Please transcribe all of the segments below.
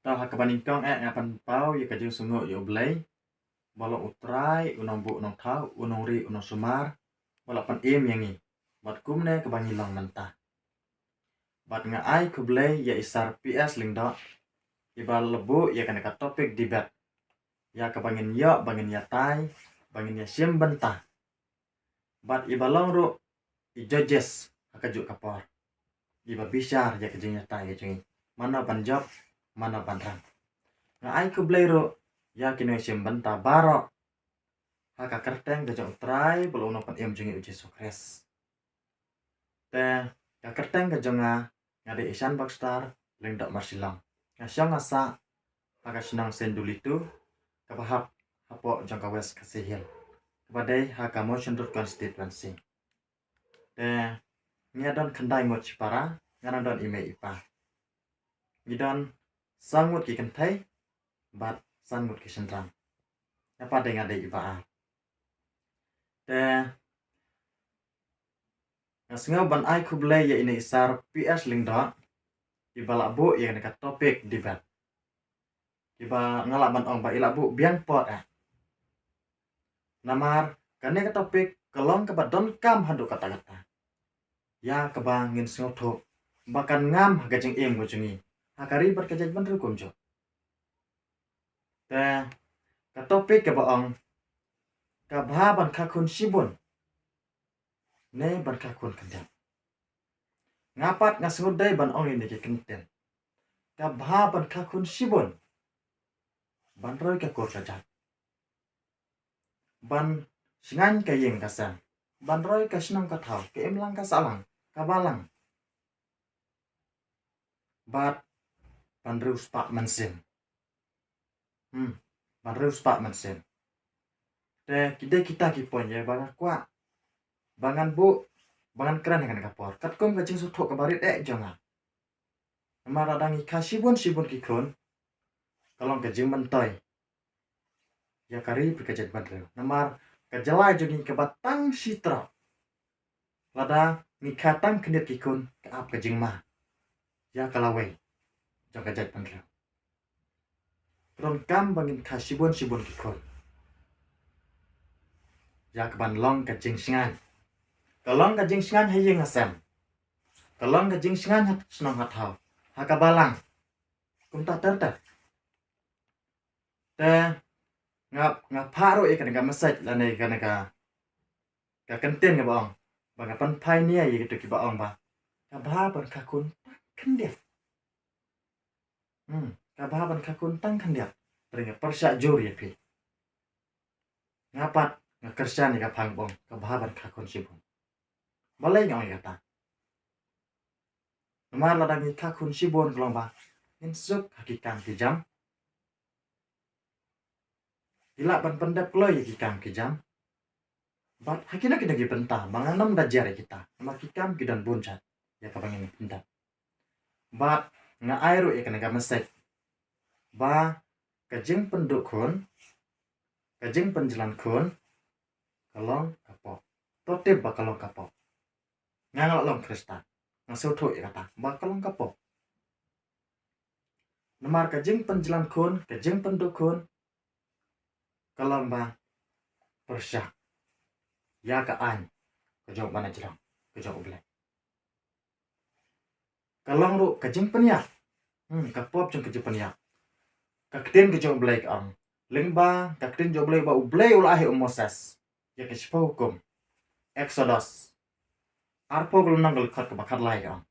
Tao hakabaningkong ngapan pau ya kajeng sungo ya oblay. Balok utrai unong bu unong tau unong ri unong sumar. Balok pan im yangi. Bat kumne kebangilang mentah. Bat nga ai kublay ya isar PS lingdok. Ibal lebu ya kanaka topik debat. Ya kebangin yo bangin ya tai. Bangin ya sim bentah. Bat ibalong ru i judges hakajuk kapor. Iba bisyar ya kajeng ya tai kajeng. Mana ban job mana ban rang. Nga ai kublay ru ya kino sim bentah barok. Haka kerteng gajang utrai belo uno pan im jengi uji sukres. Te ya kerteng gajang ngade isan bakstar lingdok marsilang. Ngasyang asa haka senang sendulitu kabahap hapo jangka wes kasihil. Kepadai haka motion dot constituency. Te ngedon kendai ngot cipara nganadon ime ipa. Ngidon sangut ki kentai bat sangut ki sendrang. Apa dengan ngade ipa a. Te ngasengaw ban ai kublay ya ini isar PS lingdok. Iba labu ya dekat topik debat. Iba ngalak ban ong ba ilabu biang pot Namar kane ka topik kelong ke badon kam handuk kata-kata. Ya kebangin sengotok. Bahkan ngam gajeng im gojungi. Hakari berkejaj bener kunjo. Te ka topik ke baong kabha ban kakun sibun. Ne ban kakun kendam. Ngapat ngasengudai ban ong ini ke kenten. Kabha ban kakun sibun. Ban roy ke kur kajat. Ban singan ke yeng kasam. Ban roy ke senang katau. Ke imlang kasalang. Kabalang. Bat ban reus pak mensin. Ban reus pak mensin. Te kita kipon ya bang kwa. Bangan bu. Bangan keren kan kapor. Katkum kacing sutuk kabarit jonga. Namar adang ika sibun kikun. Kalong kajing mentoy. Ya kari berkejat bandreu. Namar kajelai jogi kebatang sitra. Lada ngikatang kendit kikun kaap kajing ma. Ya kalawai. Jong kejat bandreu. Kron kam bangin kasibun kikun. Ya keban long kajing singan. Kalong kajing singan hayeng asem. Kalong kajing singan hat senang hatau. Hakabalang. Kum tak tertek. Te ngap paro ikan ga mesej lane ikan ga kenten ga baong. Bang pan pai nia ye gitu ki baong ba. Ka ban kakun kendiat. Ka ban kakun tang kendiat. Teringat persya juri ya pi. Ngapat ngakerja ni ka pangbong ka ban kakun sibun. Balai ngong kata. Namar ladang kakun sibun kelong ba. Insuk hakikam kijam. Ila ban pendap kloy kikam kijam. Bat hakina kita gi pentah manganam dajar kita. Namar kikam kidan buncat. Ya kabangin pendap. Bat nga airu ikan ga mesej. Ba kajing penduk kun. Kajing penjelan kun. Kalong kapok. Totip ba kalong kapok. Ngangal long kristan. Ngasutu kata. Ba kalong kapok. Namar kajing penjelan kun. Kajing penduk kun. Kalong ba persyak. Ya ka an. Kajong mana jerang. Kajong ublay. Kalong ru kajing penyak. Kapop jong kajing penyak. Kaktin kajong ublay ka ang. Lingba kaktin jong ublay ba ublay ulahi Moses. Ya kispa hukum. Exodus. Arpo gulunang gulukot ke bakat lai ang.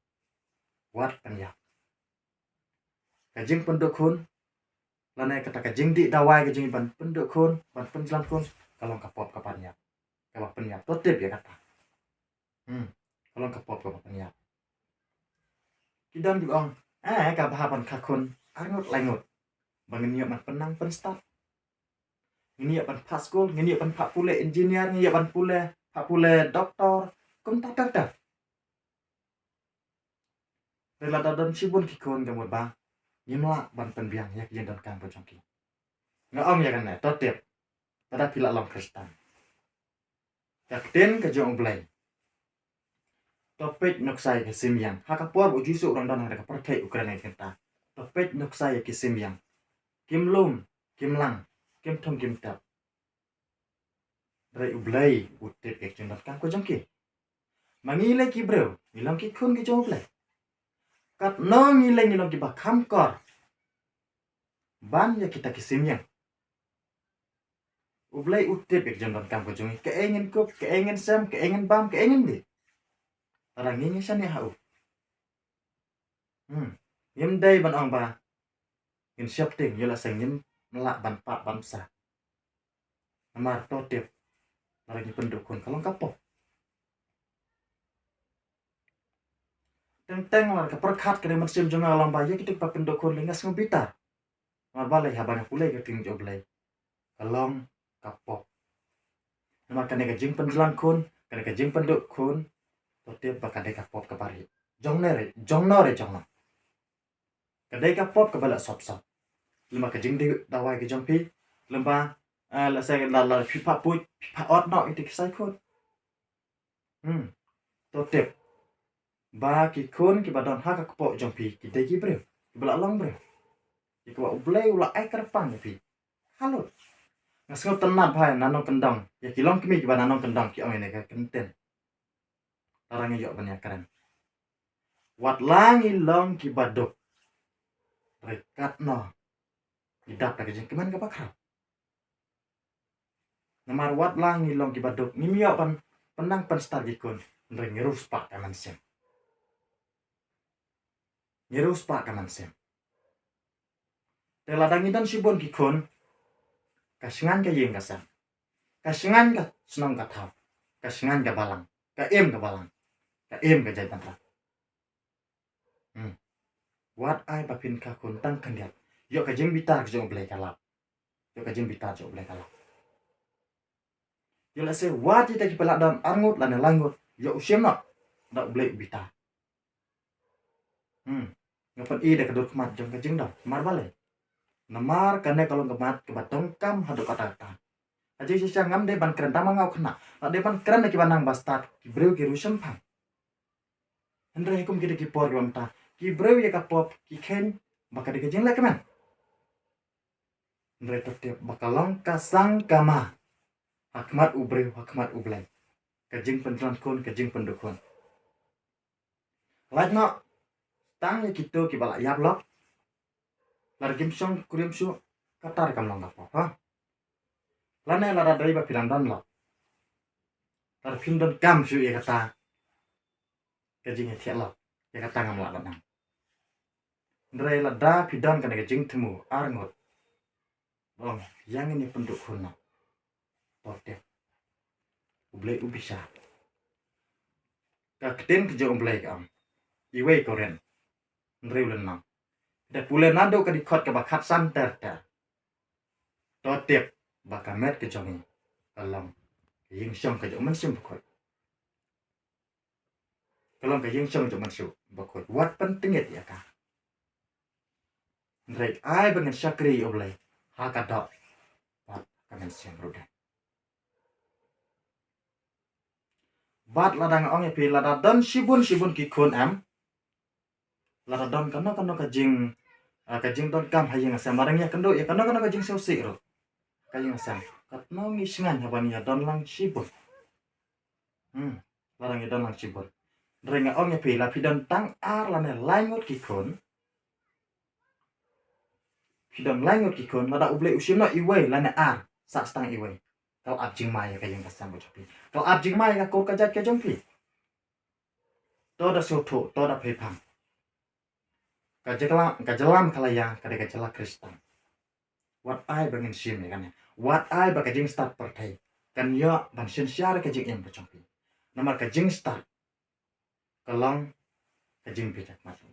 Wat penyak. Kajing pendukun. Lanai kata kajing di dawai kajing ban pendukun. Ban penjelan kun. Kalong kapop kapanyak. Kapap penyak. Totip ya kata. Kalong kapop kapap penyak. Kidan juga ang. Kabahapan kakun. Arngut lengut. Bangin niyo man penang penstat. Nginiya pan paskul. Nginiya pan pak pule engineer. Nginiya pan pule. Pak pule doktor. Kum tak tak. Relata dan sibun kikun gamut ba. Yimla ban penbiang yak yen dan kan pojongki. Ngaong ya kan na totip. Tada pila long kristan. Yaktin ke jong ublay. Topik nuksai ke simyang. Hakapor ujusu orang dan ada pertai Ukraina kita. Topik pet nok saya kisim yang kim lum kim lang kim thong kim tap rai ublai utip ek jendot ka ko jongki mangile ki bro ngilong ki khun ki jong ublai kat no ngilong ki ba kham kor ban ya kita kisim yang ublai utip ek jendot kam ko jongi keengin kup keengin sam keengin bam keengin di orang ini sani hau yem dai ban ong ba in siap ting yola seng yem melak ban pa ban sa amar to tip lagi pendukun kalau kapok teng lah ke perkat ke mesim jonga alam bayi kita pa pendukun lingas ngobita mar balai habang pulai ke ting joblai kalong kapok nama kane ke jing penjelan kun kane ke jing penduk kun to tip ba kane kapok ke bari jong nore jong no kadai kapok ke bala sop sop lima ke jing di dawai ke jong pi lemba la saya la pipa pui pipa ot no itu kisai kun to tip ba ki kun ki badon ha ka kapok jong pi ki dai ki bre ki bala long bre ki ko ublai ula ai karpang pi halo ngasgo tenat bhai nanong kendang ya ki long kimi ki ba nanong kendang ki ong ne ka kenten tarang yo ban ya keren wat langi long ki badok rekat no idap ka jeng keman ka bakra namar wat langi long ki badok nimyo pan penang pan star ki kun ring ngerus pak kaman sem ngerus pak kaman sem teladang idan sibon ki kun kasingan ka yeng kasam kasingan ka senang ka thau kasingan ka balang ka em ka jai tantra wat ai ba pin ka kun tang kandiat yo ka jeng bitar jong blai kalap yo ka jeng bitar jong blai kalap yo la se wat ita ki pelak dan angut lan langut yo usiem no da blai bitar ngapan i da kedut kemat jong ka jeng da mar balai namar kane kalau ngemat ke batong kam hadu kata aja sisa ngam de ban keren tamang ngau kena de ban keren ki banang bastat ki breu ki rusem pang andre hukum ki de ki por gam ta ki breu ya ka pop ki ken baka de jeng la keman andre tetep bakalong kasang kama hakmat ubreu hakmat ublai kajing pentelan kun kajing pendukun laj no tang ya kitu ki bala yap lok lar kim song kurim su katar kam lang apa ha lane lara dai ba pirang dan lo lar pin don kam su ya kata kajing ya lo ya kata ngam la dan ndrai la da pidan kana kajing temu arngot yang ini pendukun no tote ublai ubisa ka keten ke jong ublai kam iwe koren ndrai ulen nang da pule nado ka dikot ka bakat santer ta totep bakamet ke jongi alam ying syong ka jong mensim bakot kalau ka ying syong jong mensim bakot wat penting ya ka ndrai ai bangen syakri ublai hakadok wat kamen syang rudan bat ladang ong ya pi ladadon sibun ki kun am ladadon kano kajing don kam hayeng asam marang ya kendo ya kano kajing sausi ro kayeng asam katno ngisingan habani ya don lang sibun larang ya don lang sibun drenga ong ya pi lapidon tang ar lane laingot ki kun pidon laingot ki kun lada ublai usim no iwe lane ar sak stang iwe kau abjing maya kayeng asam bocapi kau abjing maya ka ko kajat ka jompi to da soto to da pepam kajelam kalaya kada kajela Kristen wat ai bangin sim ya kan wat ai ba kajing start partai kan yo ban sin syar kajing yang bocompi nomor kajing start kalong kajing bidak masuk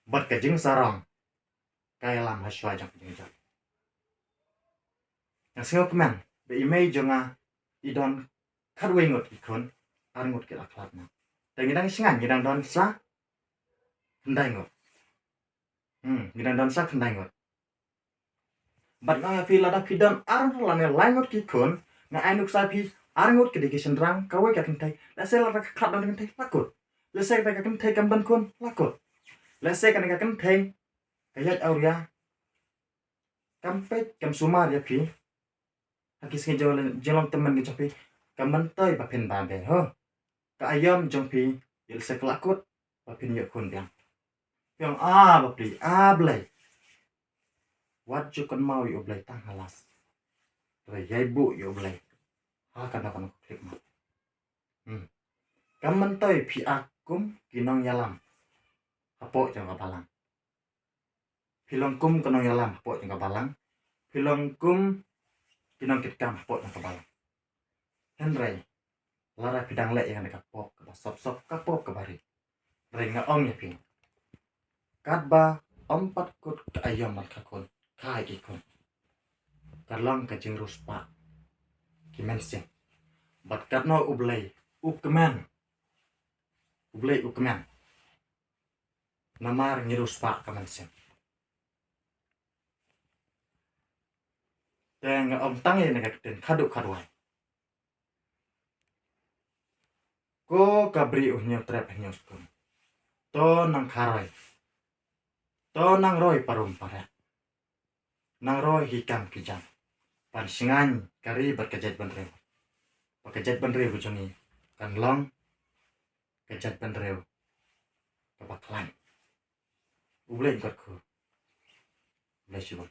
bat kajing sarang kaya lam haswa jang kajing jang yang sio keman be imei jonga idon kadwengot ikon arngot kila klatna tengidang singan gidang don sa hendai ngot gidang don sa hendai ngot bat nga pi lada pidan arng lane laingot ki kun na ainuk sapi arngot ke digi sendrang kawe ka kentai la se la ka klat dan kentai lakut la se ka kentai kam ban kun lakut la se ka kentai ka Kayat auria kampet kam sumar ya pi. Hakis ke jalan teman ke capi kamantai bapin babe ho. Ka ayam jong pi il sekelakut bapin ya kun biang. Biang bapli blay. Wat ju kan mau yo blay tang halas. Re yai bu yo blay. Kan klik ma. Kamantai pi akum kinong yalam. Apo jong balang. Pilongkum kenong yalam apo jong balang. Pilongkum kinong kitkam apo jong balang. Henry lara pidang le yang kapok ke sop kapok ke bari. Renga ong ya ping. Kadba ompat kut ke ayam mal kakun. Kai ikun. Kalong ke jengurus pak. Kimensing. Bat katno ublay. Ukmen. Ublay ukmen. Namar ngirus pak kamensing. Dan om tangi negatin kaduk kaduai. Ko kabri uhnya trep nyuskun. To nang karai. To nang roy parum paret. Nang roy hikam kijang. Pansingan kari berkejat benreu. Berkejat benreu bujongi. Kan long kejat benreu. Kapaklan. Ublay ingkatku. Bless you.